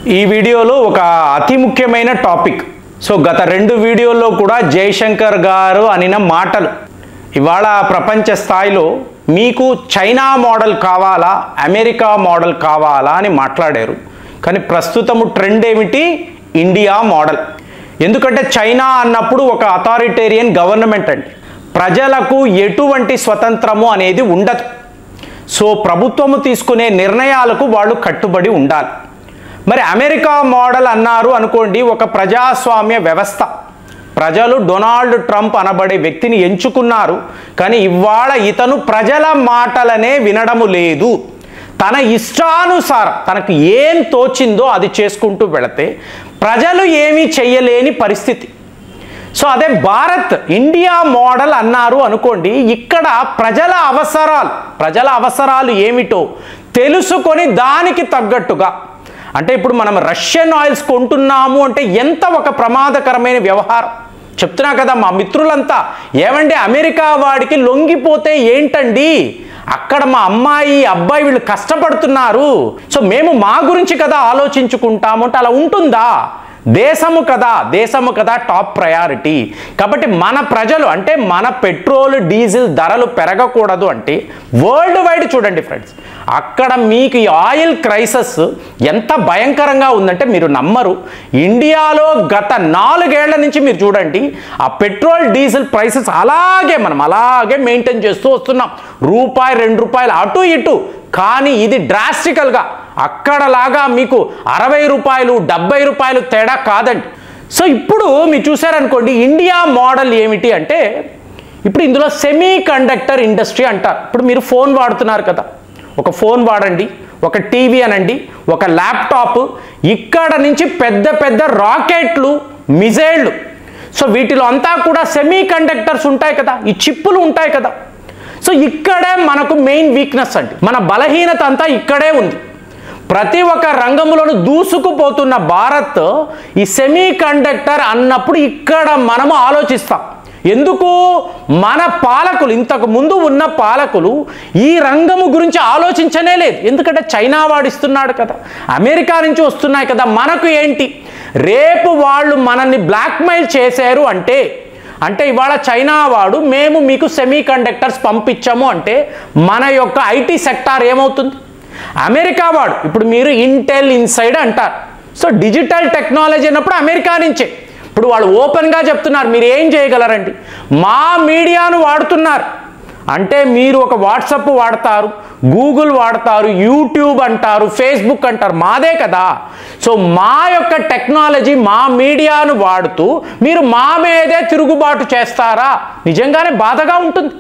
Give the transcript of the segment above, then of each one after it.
ఈ వీడియోలో ఒక అతి ముఖ్యమైన టాపిక్. సో గత 2 వీడియోల్లో కూడా జయశంకర్ గారు అనిన మాటలు ఇవాళ ప్రపంచ స్థాయిలో మీకు చైనా మోడల్ కావాలా, అమెరికా మోడల్ కావాలా అని మాట్లాడారు. కానీ ప్రస్తుతము ట్రెండ్ ఏమిటి? India model. ఎందుకంటే చైనా అన్నప్పుడు ఒక అథారిటేరియన్ గవర్నమెంట్ అండి. ప్రజలకు ఎటువంటి స్వతంత్రము అనేది ఉండదు. సో ప్రభుత్వము తీసుకునే నిర్ణయాలకు వాళ్ళు కట్టుబడి ఉండాలి. మరి అమెరికా మోడల్ అన్నారు అనుకోండి, ఒక ప్రజాస్వామ్య వ్యవస్థ. ప్రజలు డొనాల్డ్ ట్రంప్ అనబడే వ్యక్తిని ఎంచుకున్నారు. కానీ ఇవాళ ఇతను ప్రజల మాటలనే వినడము లేదు. తన ఇష్టానుసారం తనకు ఏం తోచిందో అది చేసుకుంటూ వెళితే ప్రజలు ఏమీ చెయ్యలేని పరిస్థితి. సో అదే భారత్ ఇండియా మోడల్ అన్నారు అనుకోండి, ఇక్కడ ప్రజల అవసరాలు ఏమిటో తెలుసుకొని దానికి తగ్గట్టుగా, అంటే ఇప్పుడు మనం రష్యన్ ఆయిల్స్ కొంటున్నాము అంటే ఎంత ఒక ప్రమాదకరమైన వ్యవహారం. చెప్తున్నా కదా మా మిత్రులంతా, ఏమంటే అమెరికా వాడికి లొంగిపోతే ఏంటండి, అక్కడ మా అమ్మాయి అబ్బాయి వీళ్ళు కష్టపడుతున్నారు, సో మేము మా గురించి కదా ఆలోచించుకుంటాము అంటే అలా ఉంటుందా? దేశము కదా టాప్ ప్రయారిటీ. కాబట్టి మన ప్రజలు అంటే మన పెట్రోల్ డీజిల్ ధరలు పెరగకూడదు అంటే వరల్డ్ వైడ్ చూడండి ఫ్రెండ్స్, అక్కడ మీకు ఈ ఆయిల్ క్రైసిస్ ఎంత భయంకరంగా ఉందంటే మీరు నమ్మరు. ఇండియాలో గత 4 ఏళ్ల నుంచి మీరు చూడండి, ఆ పెట్రోల్ డీజిల్ ప్రైసెస్ మనం అలాగే మెయింటైన్ చేస్తూ వస్తున్నాం. రూపాయి 2 రూపాయలు అటు ఇటు. కానీ ఇది డ్రాస్టికల్గా అక్కడలాగా మీకు 60 రూపాయలు 70 రూపాయలు తేడా కాదండి. సో ఇప్పుడు మీరు చూసారనుకోండి, ఇండియా మోడల్ ఏమిటి అంటే, ఇప్పుడు ఇందులో సెమీ కండక్టర్ ఇండస్ట్రీ అంటారు. ఇప్పుడు మీరు ఫోన్ వాడుతున్నారు కదా, ఒక ఫోన్ వాడండి, ఒక టీవీ అనండి, ఒక ల్యాప్టాప్, ఇక్కడ నుంచి పెద్ద పెద్ద రాకెట్లు, మిజైళ్ళు, సో వీటిలో అంతా కూడా సెమీ కండక్టర్స్ ఉంటాయి కదా, ఈ చిప్పులు ఉంటాయి కదా. సో ఇక్కడే మనకు మెయిన్ వీక్నెస్ అండి, మన బలహీనత అంతా ఇక్కడే ఉంది. ప్రతి ఒక్క రంగంలోనూ దూసుకుపోతున్న భారత్ ఈ సెమీ కండక్టర్ అన్నప్పుడు ఇక్కడ మనము ఆలోచిస్తాం. ఎందుకు? మన పాలకులు, ఇంతకు ముందు ఉన్న పాలకులు ఈ రంగము గురించి ఆలోచించనే లేదు. ఎందుకంటే చైనా వాడిస్తున్నాడు కదా, అమెరికా నుంచి వస్తున్నాయి కదా, మనకు ఏంటి? రేపు వాళ్ళు మనల్ని బ్లాక్మెయిల్ చేశారు అంటే ఇవాళ చైనా వాడు మేము మీకు సెమీ కండక్టర్స్ పంపించాము అంటే మన యొక్క ఐటీ సెక్టార్ ఏమవుతుంది? అమెరికా వాడు, ఇప్పుడు మీరు ఇంటెల్ ఇన్సైడ్ అంటారు, సో డిజిటల్ టెక్నాలజీ అన్నప్పుడు అమెరికా నుంచే. ఇప్పుడు వాళ్ళు ఓపెన్గా చెప్తున్నారు మీరు ఏం చేయగలరండి, మా మీడియాను వాడుతున్నారు అంటే మీరు ఒక వాట్సాప్ వాడతారు, గూగుల్ వాడతారు, యూట్యూబ్ అంటారు, ఫేస్బుక్ అంటారు, మాదే కదా. సో మా యొక్క టెక్నాలజీ మా మీడియాను వాడుతూ మీరు మా మీదే తిరుగుబాటు చేస్తారా? నిజంగానే బాధగా ఉంటుంది.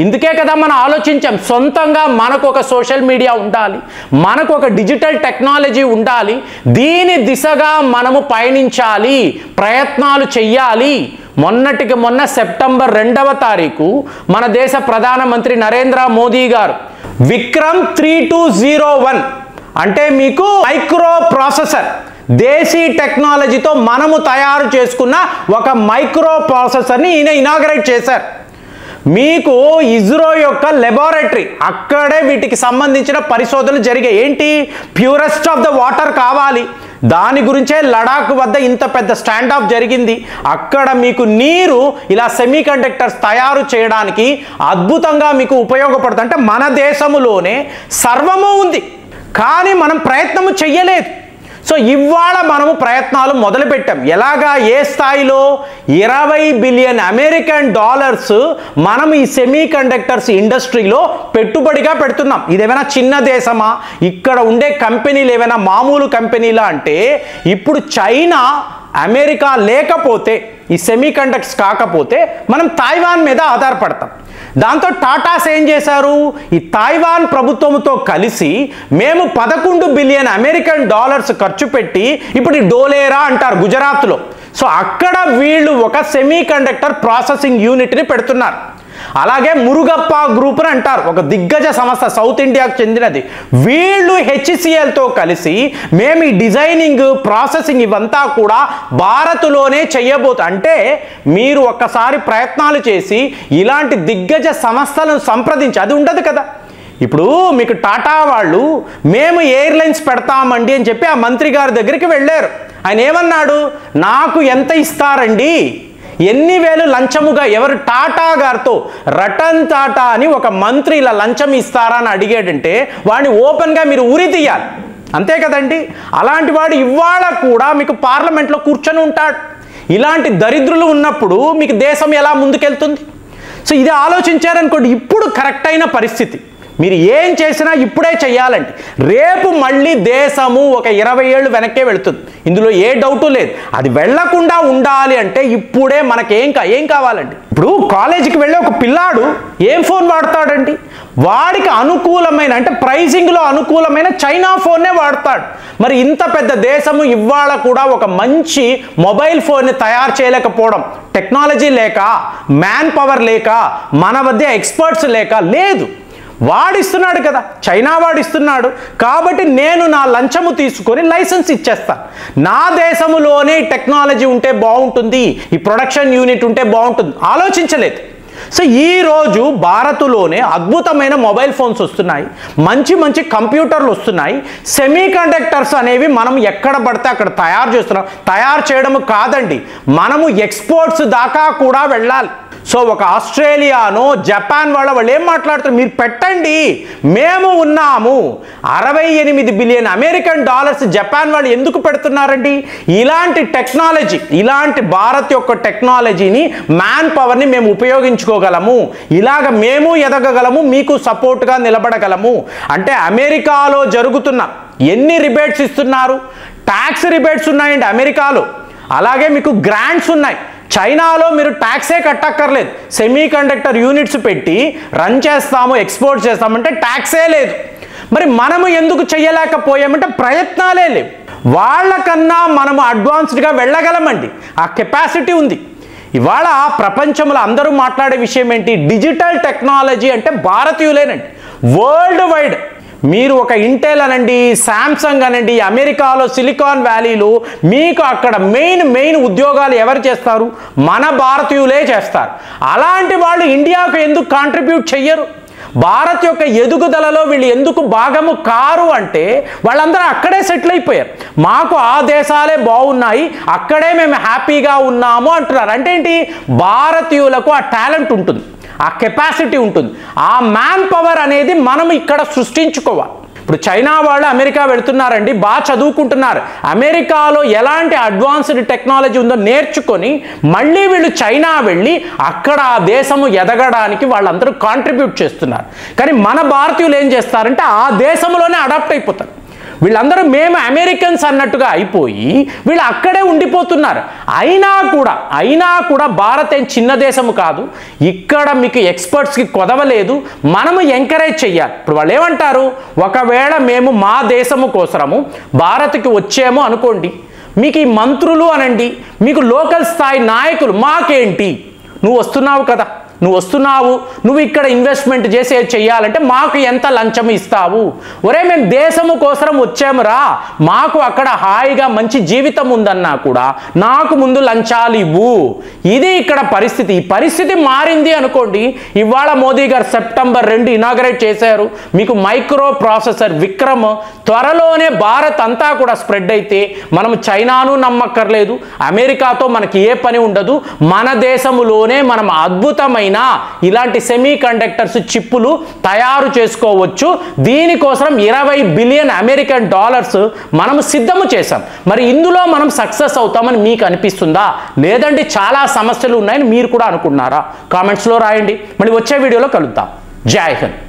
ఇందుకే కదా మనం ఆలోచించాం, సొంతంగా మనకు ఒక సోషల్ మీడియా ఉండాలి, మనకు ఒక డిజిటల్ టెక్నాలజీ ఉండాలి, దీని దిశగా మనము పయనించాలి, ప్రయత్నాలు చెయ్యాలి. మొన్నటికి మొన్న సెప్టెంబర్ 2వ తారీఖు మన దేశ ప్రధానమంత్రి నరేంద్ర మోదీ గారు విక్రమ్ 3201 అంటే మీకు మైక్రో ప్రాసెసర్, దేశీ టెక్నాలజీతో మనము తయారు చేసుకున్న ఒక మైక్రో ప్రాసెసర్ని ఈయన ఇనాగరేట్ చేశారు. మీకు ఇస్రో యొక్క లెబొరేటరీ, అక్కడే వీటికి సంబంధించిన పరిశోధనలు జరిగాయి. ఏంటి? ప్యూరెస్ట్ ఆఫ్ ద వాటర్ కావాలి, దాని గురించే లడాక్ వద్ద ఇంత పెద్ద స్టాండ్ ఆఫ్ జరిగింది. అక్కడ మీకు నీరు ఇలా సెమీ కండక్టర్స్ తయారు చేయడానికి అద్భుతంగా మీకు ఉపయోగపడుతుంది. అంటే మన దేశములోనే సర్వము ఉంది, కానీ మనం ప్రయత్నము చెయ్యలేదు. సో ఇవాళ మనము ప్రయత్నాలు మొదలుపెట్టాం. ఎలాగా? ఏ స్థాయిలో? 20 బిలియన్ అమెరికన్ డాలర్స్ మనం ఈ సెమీ కండక్టర్స్ ఇండస్ట్రీలో పెట్టుబడిగా పెడుతున్నాం. ఇదేమైనా చిన్న దేశమా? ఇక్కడ ఉండే కంపెనీలు ఏమైనా మామూలు కంపెనీలా అంటే, ఇప్పుడు చైనా అమెరికా లేకపోతే, ఈ సెమీ కండక్టర్స్ కాకపోతే మనం తైవాన్ మీద ఆధారపడతాం. దాంతో టాటాస్ ఏం చేశారు? ఈ తైవాన్ ప్రభుత్వంతో కలిసి మేము 11 బిలియన్ అమెరికన్ డాలర్స్ ఖర్చు పెట్టి, ఇప్పుడు ఈ డోలేరా అంటారు గుజరాత్లో, సో అక్కడ వీళ్ళు ఒక సెమీ కండక్టర్ ప్రాసెసింగ్ యూనిట్ని పెడుతున్నారు. అలాగే మురుగప్ప గ్రూప్ అని అంటారు, ఒక దిగ్గజ సంస్థ సౌత్ ఇండియాకు చెందినది. వీళ్ళు హెచ్సిఎల్తో కలిసి మేము ఈ డిజైనింగ్, ప్రాసెసింగ్ ఇవంతా కూడా భారత్లోనే చేయబోతు. అంటే మీరు ఒక్కసారి ప్రయత్నాలు చేసి ఇలాంటి దిగ్గజ సంస్థలను సంప్రదించి, అది ఉండదు కదా, ఇప్పుడు మీకు టాటా వాళ్ళు మేము ఎయిర్లైన్స్ పెడతామండి అని చెప్పి ఆ మంత్రి గారి దగ్గరికి వెళ్ళారు. ఆయన ఏమన్నాడు, నాకు ఎంత ఇస్తారండి, ఎన్ని వేలు లంచముగా, ఎవరు టాటా గారితో రతన్ టాటా అని ఒక మంత్రి ఇలా లంచం ఇస్తారా అని అడిగాడంటే వాడిని ఓపెన్గా మీరు ఉరి తీయాలి, అంతే కదండి. అలాంటి వాడు ఇవాళ కూడా మీకు పార్లమెంట్లో కూర్చొని ఉంటాడు. ఇలాంటి దరిద్రులు ఉన్నప్పుడు మీకు దేశం ఎలా ముందుకెళ్తుంది? సో ఇది ఆలోచించారనుకోండి, ఇప్పుడు కరెక్ట్ అయిన పరిస్థితి. మీరు ఏం చేసినా ఇప్పుడే చేయాలండి. రేపు మళ్ళీ దేశము ఒక 20 ఏళ్ళు వెనక్కే వెళుతుంది, ఇందులో ఏ డౌటు లేదు. అది వెళ్లకుండా ఉండాలి అంటే ఇప్పుడే మనకేం కావాలండి? ఇప్పుడు కాలేజీకి వెళ్ళే ఒక పిల్లాడు ఏం ఫోన్ వాడతాడండి? వాడికి అనుకూలమైన, అంటే ప్రైజింగ్లో అనుకూలమైన చైనా ఫోన్నే వాడతాడు. మరి ఇంత పెద్ద దేశము ఇవాళ కూడా ఒక మంచి మొబైల్ ఫోన్ని తయారు చేయలేకపోవడం, టెక్నాలజీ లేక, మ్యాన్ పవర్ లేక, మన మధ్య ఎక్స్పర్ట్స్ లేక లేదు. వాడిస్తున్నాడు కదా, చైనా వాడిస్తున్నాడు. కాబట్టి నేను నా లంచము తీసుకొని లైసెన్స్ ఇచ్చేస్తాను. నా దేశంలోనే టెక్నాలజీ ఉంటే బాగుంటుంది, ఈ ప్రొడక్షన్ యూనిట్ ఉంటే బాగుంటుంది, ఆలోచించలేదు. సో ఈరోజు భారత్లోనే అద్భుతమైన మొబైల్ ఫోన్స్ వస్తున్నాయి, మంచి మంచి కంప్యూటర్లు వస్తున్నాయి. సెమీ కండక్టర్స్ అనేవి మనం ఎక్కడ పడితే అక్కడ తయారు చేస్తున్నాం. తయారు చేయడం కాదండి, మనము ఎక్స్పోర్ట్స్ దాకా కూడా వెళ్ళాలి. సో ఒక ఆస్ట్రేలియానో జపాన్ వాళ్ళు ఏం మాట్లాడుతారు, మీరు పెట్టండి, మేము ఉన్నాము. 68 బిలియన్ అమెరికన్ డాలర్స్ జపాన్ వాళ్ళు ఎందుకు పెడుతున్నారండి? ఇలాంటి టెక్నాలజీ, ఇలాంటి భారత్ యొక్క టెక్నాలజీని, మ్యాన్ పవర్ని మేము ఉపయోగించుకోగలము, ఇలాగ మేము ఎదగగలము, మీకు సపోర్ట్గా నిలబడగలము. అంటే అమెరికాలో జరుగుతున్న ఎన్ని రిబేట్స్ ఇస్తున్నారు? ట్యాక్స్ రిబేట్స్ ఉన్నాయండి అమెరికాలో, అలాగే మీకు గ్రాంట్స్ ఉన్నాయి. చైనాలో మీరు ట్యాక్సే కట్టక్కర్లేదు, సెమీ కండక్టర్ యూనిట్స్ పెట్టి రన్ చేస్తాము, ఎక్స్పోర్ట్ చేస్తామంటే ట్యాక్సే లేదు. మరి మనము ఎందుకు చేయలేకపోయామంటే ప్రయత్నాలే లేవు. వాళ్ళకన్నా మనము అడ్వాన్స్డ్గా వెళ్ళగలమండి, ఆ కెపాసిటీ ఉంది. ఇవాళ ప్రపంచంలో అందరూ మాట్లాడే విషయం ఏంటి? డిజిటల్ టెక్నాలజీ అంటే భారతీయులేనండి. వరల్డ్ వైడ్ మీరు ఒక ఇంటెల్ అనండి, శాంసంగ్ అనండి, అమెరికాలో సిలికాన్ వ్యాలీలో మీకు అక్కడ మెయిన్ ఉద్యోగాలు ఎవరు చేస్తారు? మన భారతీయులే చేస్తారు. అలాంటి వాళ్ళు ఇండియాకు ఎందుకు కాంట్రిబ్యూట్ చెయ్యరు? భారత్ యొక్క ఎదుగుదలలో వీళ్ళు ఎందుకు భాగము కారు అంటే వాళ్ళందరూ అక్కడే సెటిల్ అయిపోయారు. మాకు ఆ దేశాలే బాగున్నాయి, అక్కడే మేము హ్యాపీగా ఉన్నాము అంటున్నారు. అంటే ఏంటి? భారతీయులకు ఆ టాలెంట్ ఉంటుంది, ఆ కెపాసిటీ ఉంటుంది, ఆ మ్యాన్ పవర్ అనేది మనం ఇక్కడ సృష్టించుకోవాలి. ఇప్పుడు చైనా వాళ్ళు అమెరికా వెళుతున్నారండి, బాగా చదువుకుంటున్నారు. అమెరికాలో ఎలాంటి అడ్వాన్స్డ్ టెక్నాలజీ ఉందో నేర్చుకొని మళ్ళీ వీళ్ళు చైనా వెళ్ళి అక్కడ ఆ దేశము ఎదగడానికి వాళ్ళందరూ కాంట్రిబ్యూట్ చేస్తున్నారు. కానీ మన భారతీయులు ఏం చేస్తారంటే ఆ దేశంలోనే అడాప్ట్ అయిపోతారు. వీళ్ళందరూ మేము అమెరికన్స్ అన్నట్టుగా అయిపోయి వీళ్ళు అక్కడే ఉండిపోతున్నారు. అయినా కూడా భారత్ ఏం చిన్న దేశము కాదు, ఇక్కడ మీకు ఎక్స్పర్ట్స్కి కొదవలేదు, మనము ఎంకరేజ్ చెయ్యాలి. ఇప్పుడు వాళ్ళు ఏమంటారు, ఒకవేళ మేము మా దేశము కోసము భారత్కి వచ్చాము అనుకోండి, మీకు ఈ మంత్రులు అనండి, మీకు లోకల్ స్థాయి నాయకులు, మాకేంటి, నువ్వు వస్తున్నావు కదా, నువ్వు ఇక్కడ ఇన్వెస్ట్మెంట్ చేసి చెయ్యాలంటే మాకు ఎంత లంచం ఇస్తావు? ఒరే మేము దేశము కోసం వచ్చామురా, మాకు అక్కడ హాయిగా మంచి జీవితం ఉందన్నా కూడా నాకు ముందు లంచాలు ఇవ్వు. ఇది ఇక్కడ పరిస్థితి. ఈ పరిస్థితి మారింది అనుకోండి. ఇవాళ మోదీ గారు సెప్టెంబర్ 2 ఇనాగరేట్ చేశారు. మీకు మైక్రో ప్రాసెసర్ విక్రమ్ త్వరలోనే భారత్ అంతా కూడా స్ప్రెడ్ అయితే మనం చైనాను నమ్మక్కర్లేదు, అమెరికాతో మనకి ఏ పని ఉండదు. మన దేశంలోనే మనం అద్భుతమైన ఇలాంటి సెమీ కండక్టర్స్ చిప్పులు తయారు చేసుకోవచ్చు. దీనికోసం 20 బిలియన్ అమెరికన్ డాలర్స్ మనం సిద్ధము చేశాం. మరి ఇందులో మనం సక్సెస్ అవుతామని మీకు అనిపిస్తుందా? లేదంటే చాలా సమస్యలు ఉన్నాయని మీరు కూడా అనుకుంటున్నారా? కామెంట్స్లో రాయండి. మళ్ళీ వచ్చే వీడియోలో కలుద్దాం. జై హింద్.